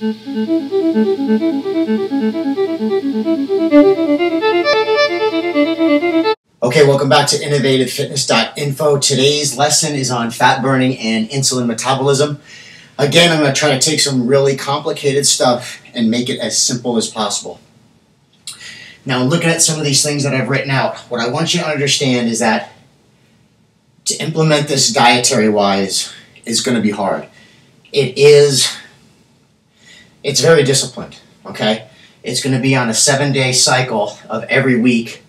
Okay, welcome back to InnovativeFitness.info. Today's lesson is on fat burning and insulin metabolism. Again, I'm going to try to take some really complicated stuff and make it as simple as possible. Now, looking at some of these things that I've written out, what I want you to understand is that to implement this dietary-wise is going to be hard. It's very disciplined, okay? It's going to be on a 7-day cycle of every week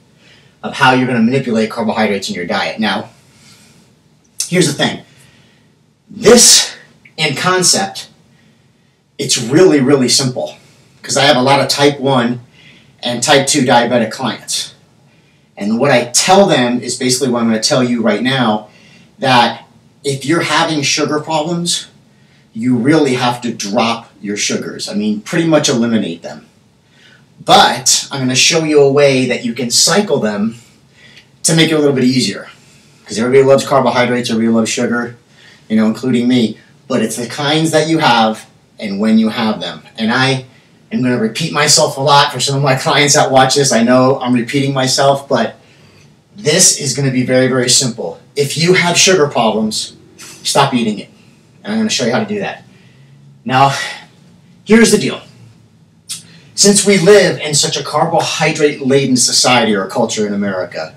of how you're going to manipulate carbohydrates in your diet. Now, here's the thing. This, in concept, it's really, really simple because I have a lot of type 1 and type 2 diabetic clients. And what I tell them is basically what I'm going to tell you right now, that if you're having sugar problems, you really have to drop your sugars. I mean, pretty much eliminate them. But I'm going to show you a way that you can cycle them to make it a little bit easier. Because everybody loves carbohydrates, everybody loves sugar, you know, including me. But it's the kinds that you have and when you have them. And I am going to repeat myself a lot for some of my clients that watch this. I know I'm repeating myself, but this is going to be very, very simple. If you have sugar problems, stop eating it. And I'm going to show you how to do that. Now, here's the deal. Since we live in such a carbohydrate-laden society or culture in America,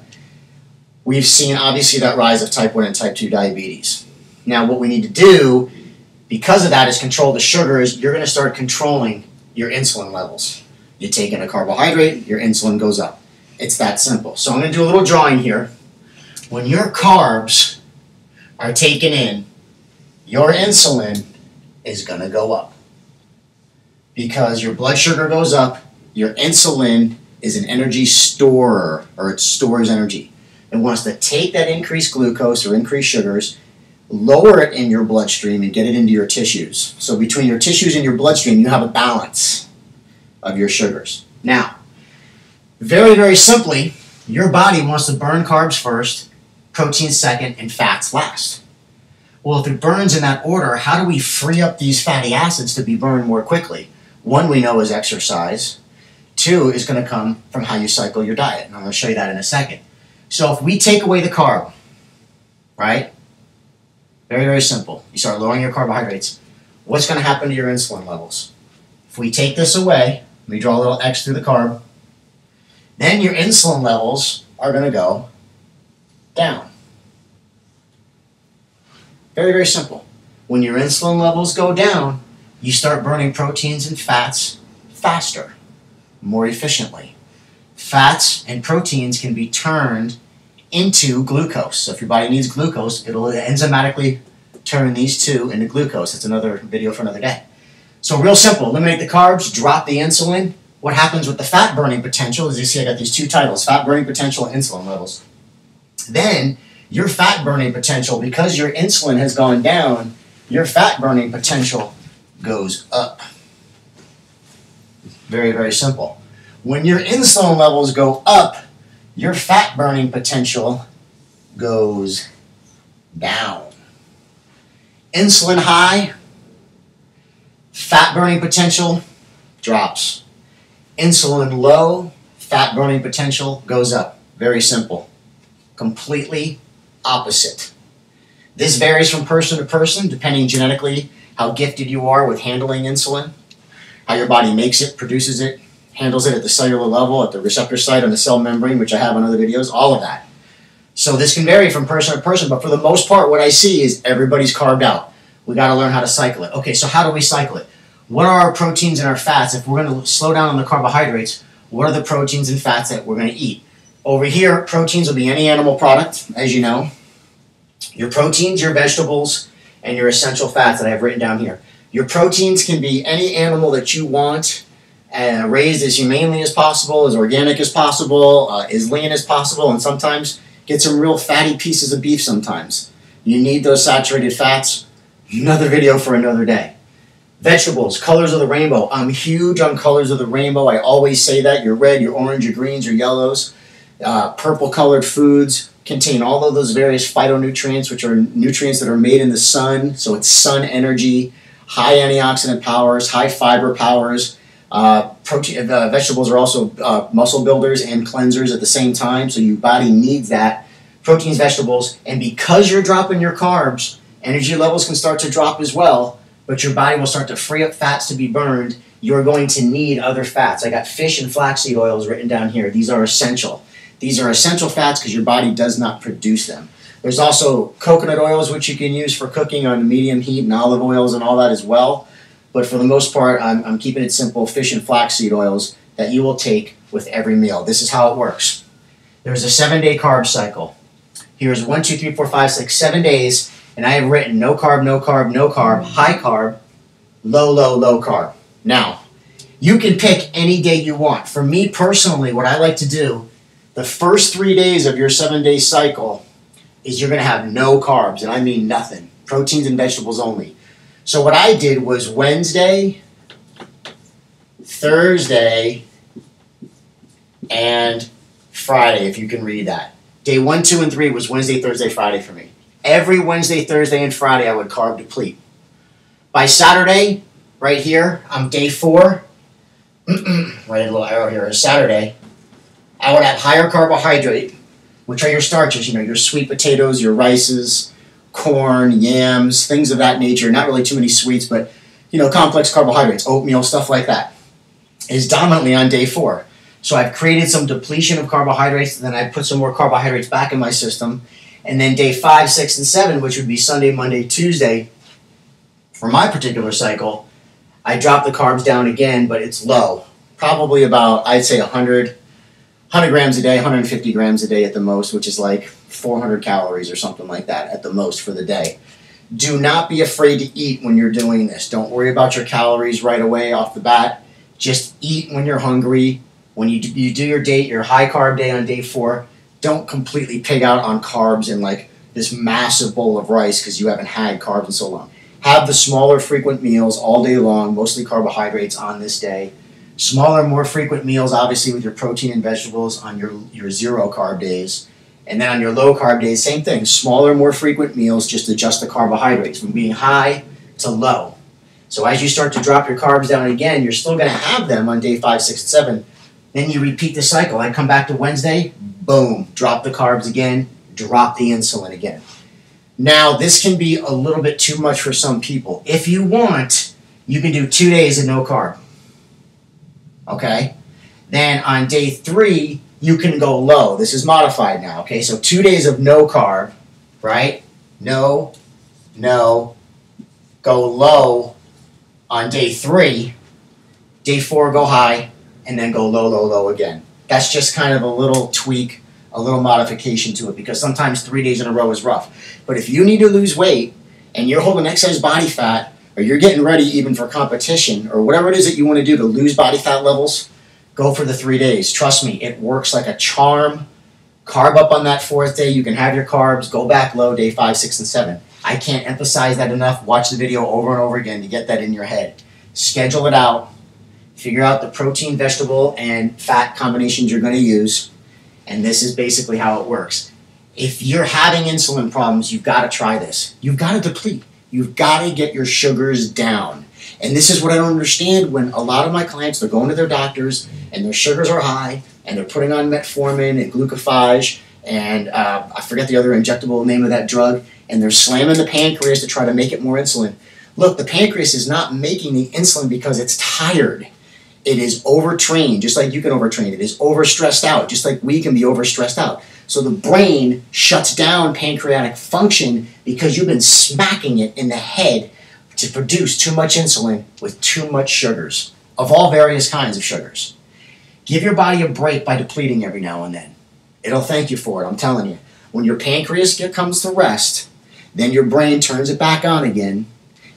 we've seen obviously that rise of type 1 and type 2 diabetes. Now, what we need to do because of that is control the sugars. You're going to start controlling your insulin levels. You take in a carbohydrate, your insulin goes up. It's that simple. So I'm going to do a little drawing here. When your carbs are taken in, your insulin is going to go up. Because your blood sugar goes up, your insulin is an energy storer, or it stores energy. It wants to take that increased glucose or increased sugars, lower it in your bloodstream, and get it into your tissues. So between your tissues and your bloodstream, you have a balance of your sugars. Now, very, very simply, your body wants to burn carbs first, proteins second, and fats last. Well, if it burns in that order, how do we free up these fatty acids to be burned more quickly? One we know is exercise. Two is going to come from how you cycle your diet. And I'm going to show you that in a second. So if we take away the carb, right? Very, very simple. You start lowering your carbohydrates. What's going to happen to your insulin levels? If we take this away, let me draw a little X through the carb, then your insulin levels are going to go down. Very, very simple. When your insulin levels go down, you start burning proteins and fats faster, more efficiently. Fats and proteins can be turned into glucose. So if your body needs glucose, it'll enzymatically turn these two into glucose. That's another video for another day. So real simple, eliminate the carbs, drop the insulin. What happens with the fat burning potential, as you see I got these two titles, fat burning potential and insulin levels. Then your fat burning potential, because your insulin has gone down, your fat burning potential goes up. Very, very simple. When your insulin levels go up, your fat burning potential goes down. Insulin high, fat burning potential drops. Insulin low, fat burning potential goes up. Very simple. Completely opposite. This varies from person to person, depending genetically how gifted you are with handling insulin, how your body makes it, produces it, handles it at the cellular level, at the receptor site on the cell membrane, which I have on other videos, all of that. So this can vary from person to person, but for the most part, what I see is everybody's carved out. We got to learn how to cycle it. Okay, so how do we cycle it? What are our proteins and our fats? If we're going to slow down on the carbohydrates, what are the proteins and fats that we're going to eat? Over here, proteins will be any animal product, as you know. Your proteins, your vegetables, and your essential fats that I have written down here. Your proteins can be any animal that you want, raised as humanely as possible, as organic as possible, as lean as possible, and sometimes get some real fatty pieces of beef sometimes. You need those saturated fats. Another video for another day. Vegetables, colors of the rainbow. I'm huge on colors of the rainbow. I always say that. Your red, your orange, your greens, your yellows. Purple colored foods contain all of those various phytonutrients, which are nutrients that are made in the sun, so it's sun energy. high antioxidant powers, high fiber powers. Vegetables are also muscle builders and cleansers at the same time, so your body needs that. Proteins, vegetables, and because you're dropping your carbs, energy levels can start to drop as well, but your body will start to free up fats to be burned. You're going to need other fats. I got fish and flaxseed oils written down here. These are essential. These are essential fats because your body does not produce them. There's also coconut oils, which you can use for cooking on medium heat, and olive oils and all that as well. But for the most part, I'm keeping it simple, fish and flaxseed oils that you will take with every meal. This is how it works. There's a 7-day carb cycle. Here's 1, 2, 3, 4, 5, 6, 7 days, and I have written no carb, no carb, no carb, high carb, low, low, low carb. Now, you can pick any day you want. For me personally, what I like to do, the first 3 days of your 7-day cycle is you're going to have no carbs, and I mean nothing. Proteins and vegetables only. So what I did was Wednesday, Thursday, and Friday, if you can read that. Day 1, 2, and 3 was Wednesday, Thursday, Friday for me. Every Wednesday, Thursday, and Friday, I would carb deplete. By Saturday, right here, I'm day 4. Write a little arrow here. Saturday, I would have higher carbohydrate, which are your starches, your sweet potatoes, your rices, corn, yams, things of that nature. Not really too many sweets, but, complex carbohydrates, oatmeal, stuff like that, is dominantly on day 4. So I've created some depletion of carbohydrates, and then I put some more carbohydrates back in my system. And then day 5, 6, and 7, which would be Sunday, Monday, Tuesday, for my particular cycle, I drop the carbs down again, but it's low. Probably about, I'd say 100 grams a day, 150 grams a day at the most, which is like 400 calories or something like that at the most for the day. Do not be afraid to eat when you're doing this. Don't worry about your calories right away off the bat. Just eat when you're hungry. When you do your high carb day on day 4, don't completely pig out on carbs and like this massive bowl of rice because you haven't had carbs in so long. Have the smaller frequent meals all day long, mostly carbohydrates on this day. Smaller, more frequent meals, obviously, with your protein and vegetables on your 0 carb days. And then on your low carb days, same thing. Smaller, more frequent meals, just adjust the carbohydrates from being high to low. So as you start to drop your carbs down again, you're still going to have them on day 5, 6, and 7. Then you repeat the cycle. I come back to Wednesday, boom, drop the carbs again, drop the insulin again. Now, this can be a little bit too much for some people. If you want, you can do 2 days of no carb. Okay? Then on day 3, you can go low. This is modified now, okay? So 2 days of no carb, right? No, go low on day 3. Day 4, go high, and then go low, low, low again. That's just kind of a little tweak, a little modification to it, because sometimes 3 days in a row is rough. But if you need to lose weight, and you're holding excess body fat, or you're getting ready even for competition, or whatever it is that you want to do to lose body fat levels, go for the 3 days. Trust me, it works like a charm. Carb up on that 4th day. You can have your carbs. Go back low day 5, 6, and 7. I can't emphasize that enough. Watch the video over and over again to get that in your head. Schedule it out. Figure out the protein, vegetable, and fat combinations you're going to use. And this is basically how it works. If you're having insulin problems, you've got to try this. You've got to deplete. You've got to get your sugars down. And this is what I don't understand when a lot of my clients, they're going to their doctors and their sugars are high and they're putting on metformin and glucophage and I forget the other injectable name of that drug, and they're slamming the pancreas to try to make it more insulin. Look, the pancreas is not making the insulin because it's tired. It is overtrained, just like you can overtrain. It is overstressed out, just like we can be overstressed out. So the brain shuts down pancreatic function because you've been smacking it in the head to produce too much insulin with too much sugars, of all various kinds of sugars. Give your body a break by depleting every now and then. It'll thank you for it, I'm telling you. When your pancreas comes to rest, then your brain turns it back on again,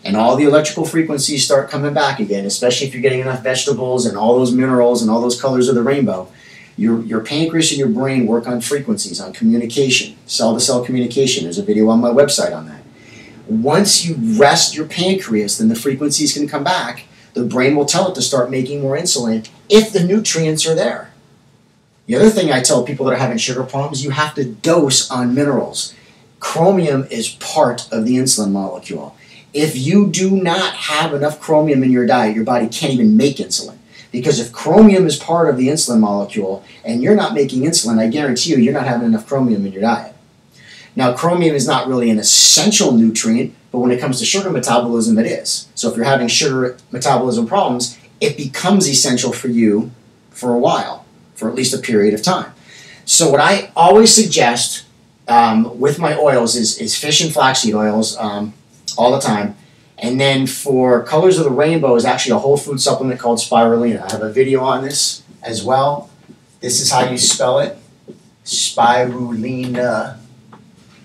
and all the electrical frequencies start coming back again, especially if you're getting enough vegetables and all those minerals and all those colors of the rainbow. Your pancreas and your brain work on frequencies, on communication, cell-to-cell communication. There's a video on my website on that. Once you rest your pancreas, then the frequencies can come back. The brain will tell it to start making more insulin if the nutrients are there. The other thing I tell people that are having sugar problems, you have to dose on minerals. Chromium is part of the insulin molecule. If you do not have enough chromium in your diet, your body can't even make insulin. Because if chromium is part of the insulin molecule and you're not making insulin, I guarantee you're not having enough chromium in your diet. Now, chromium is not really an essential nutrient, but when it comes to sugar metabolism, it is. So if you're having sugar metabolism problems, it becomes essential for you for a while, for at least a period of time. So what I always suggest with my oils is fish and flaxseed oils all the time. And then for Colors of the Rainbow is actually a whole food supplement called Spirulina. I have a video on this as well. This is how you spell it. Spirulina.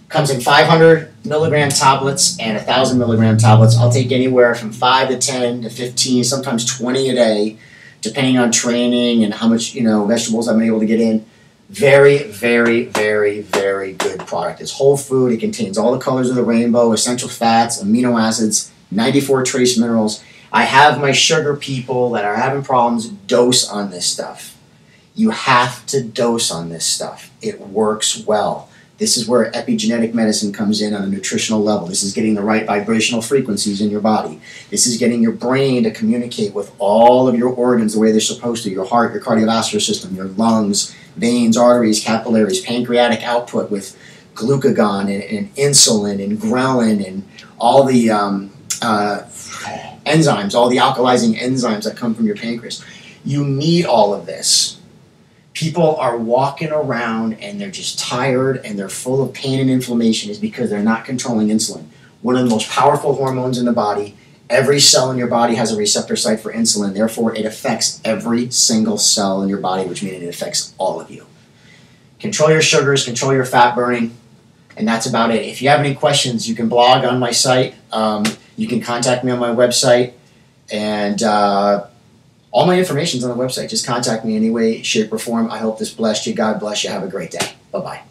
Comes in 500 milligram tablets and 1,000 milligram tablets. I'll take anywhere from 5 to 10 to 15, sometimes 20 a day, depending on training and how much vegetables I'm able to get in. Very, very, very, very good product. It's whole food. It contains all the colors of the rainbow, essential fats, amino acids, 94 trace minerals. I have my sugar people that are having problems dose on this stuff. You have to dose on this stuff. It works well. This is where epigenetic medicine comes in on a nutritional level. This is getting the right vibrational frequencies in your body. This is getting your brain to communicate with all of your organs the way they're supposed to. Your heart, your cardiovascular system, your lungs, veins, arteries, capillaries, pancreatic output with glucagon and insulin and ghrelin and all the enzymes, all the alkalizing enzymes that come from your pancreas. You need all of this. People are walking around and they're just tired and they're full of pain and inflammation is because they're not controlling insulin. One of the most powerful hormones in the body. Every cell in your body has a receptor site for insulin. Therefore, it affects every single cell in your body, which means it affects all of you. Control your sugars, control your fat burning, and that's about it. If you have any questions, you can blog on my site. You can contact me on my website, and all my information is on the website. Just contact me any way, shape, or form. I hope this blessed you. God bless you. Have a great day. Bye-bye.